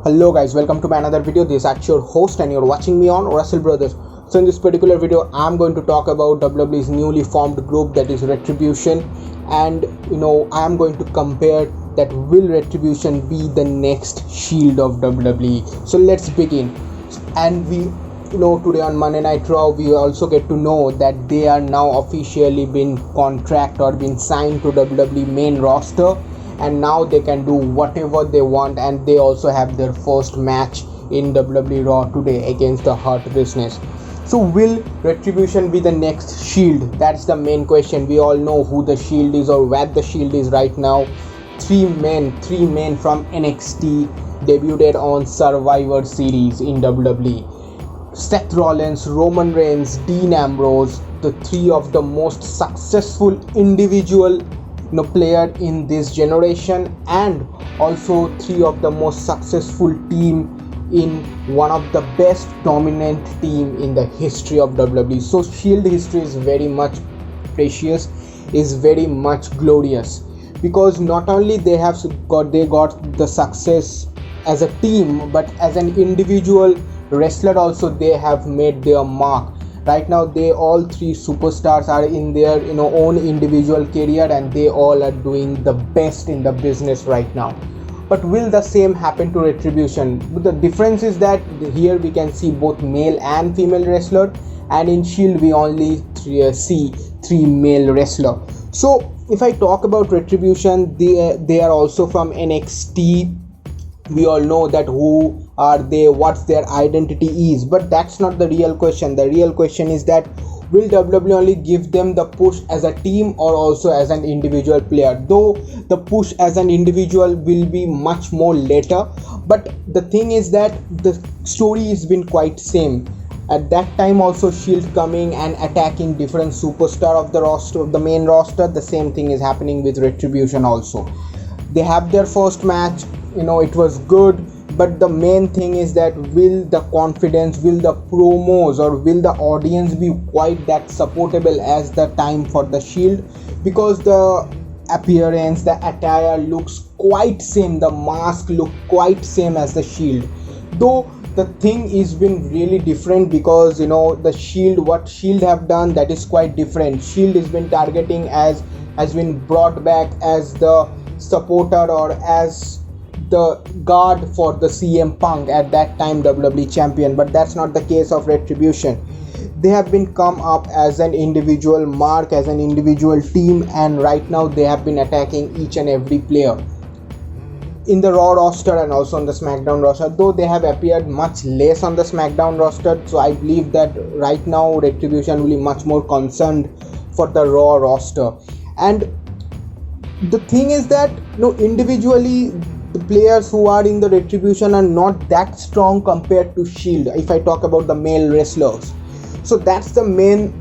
Hello guys, welcome to my another video. This is actually your host and you're watching me on Russell Brothers. So in this particular video, I'm going to talk about WWE's newly formed group, that is ReTRIBUTION, and I am going to compare that will ReTRIBUTIOn be the next Shield of WWE. So let's begin. And we today on Monday Night Raw, we also get to know that they are now officially been contract or been signed to WWE main roster, and now they can do whatever they want, and they also have their first match in WWE Raw today against the Hurt Business. So will ReTRIBUTION be the next Shield? That's the main question. We all know who the Shield is or where the Shield is right now. Three men from NXT debuted on Survivor Series in WWE. Seth Rollins, Roman Reigns, Dean Ambrose, the three of the most successful individual player in this generation, and also three of the most successful team in one of the best dominant team in the history of WWE. So Shield history is very much precious, is very much glorious, because not only they got the success as a team, but as an individual wrestler also they have made their mark. Right now they all three superstars are in their own individual career, and they all are doing the best in the business right now. But will the same happen to ReTRIBUTION? The difference is that here we can see both male and female wrestler, and in Shield we only see three male wrestler. So if I talk about ReTRIBUTION, they are also from NXT. We all know that who are they, what's their identity is, but that's not the real question. The real question is that will WWE only give them the push as a team or also as an individual player? Though the push as an individual will be much more later, but the thing is that the story has been quite same. At that time also Shield coming and attacking different superstar of the roster, of the main roster. The same thing is happening with ReTRIBUTION also. They have their first match, it was good, but the main thing is that will the confidence, will the promos, or will the audience be quite that supportable as the time for the Shield? Because the appearance, the attire looks quite same, the mask look quite same as the Shield, though the thing is been really different, because the Shield, what Shield have done, that is quite different. Shield has been targeting has been brought back as the supporter or as the guard for the CM Punk, at that time WWE champion, but that's not the case of ReTRIBUTION. They have been come up as an individual mark, as an individual team, and right now they have been attacking each and every player in the Raw roster and also on the SmackDown roster, though they have appeared much less on the SmackDown roster. So I believe that right now ReTRIBUTION will be much more concerned for the Raw roster. And the thing is that individually the players who are in the ReTRIBUTION are not that strong compared to Shield, if I talk about the male wrestlers. So that's the main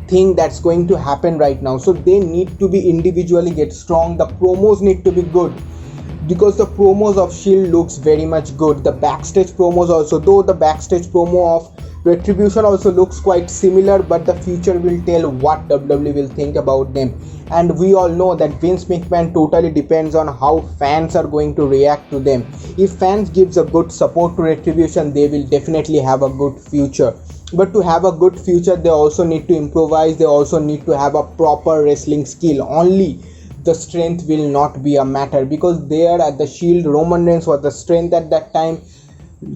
thing that's going to happen right now. So they need to be individually get strong. The promos need to be good, because the promos of Shield looks very much good. The backstage promos also, though the backstage promo of ReTRIBUTION also looks quite similar, but the future will tell what WWE will think about them. And we all know that Vince McMahon totally depends on how fans are going to react to them. If fans gives a good support to ReTRIBUTION, they will definitely have a good future. But to have a good future, they also need to improvise. They also need to have a proper wrestling skill. Only the strength will not be a matter, because there at the Shield, Roman Reigns was the strength at that time.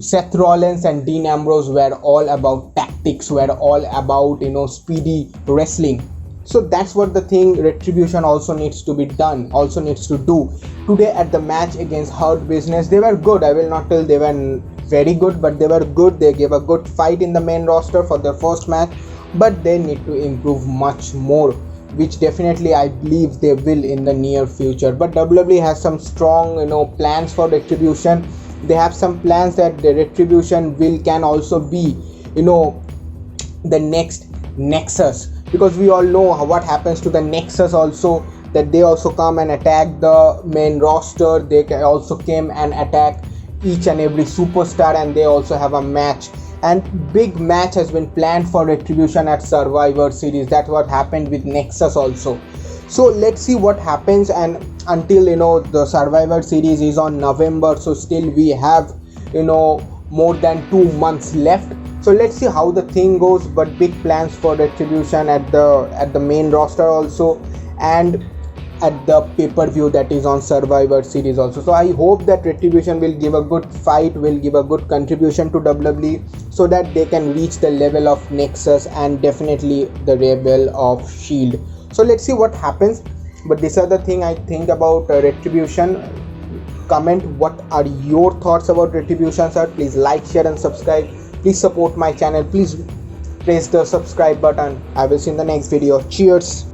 Seth Rollins and Dean Ambrose were all about tactics, were all about speedy wrestling. So that's what the thing ReTRIBUTION also needs to be done, also needs to do. Today at the match against Hurt Business, they were good. I will not tell they were very good, but they were good. They gave a good fight in the main roster for their first match, but they need to improve much more, which definitely I believe they will in the near future. But WWE has some strong plans for ReTRIBUTION. They have some plans that the ReTRIBUTION can also be the next Nexus, because we all know what happens to the Nexus also, that they also come and attack the main roster. They also came and attack each and every superstar, and they also have a match, and big match has been planned for ReTRIBUTION at Survivor Series. That's what happened with Nexus also. So let's see what happens. And until the Survivor Series is on November, so still we have more than 2 months left. So let's see how the thing goes. But big plans for Retribution at the main roster also, and at the pay-per-view that is on Survivor Series also. So I hope that Retribution will give a good fight, will give a good contribution to WWE, so that they can reach the level of Nexus and definitely the level of Shield. So let's see what happens. But these are the thing I think about Retribution. Comment what are your thoughts about Retribution, sir. Please like, share and subscribe. Please support my channel. Please press the subscribe button. I will see you in the next video. Cheers.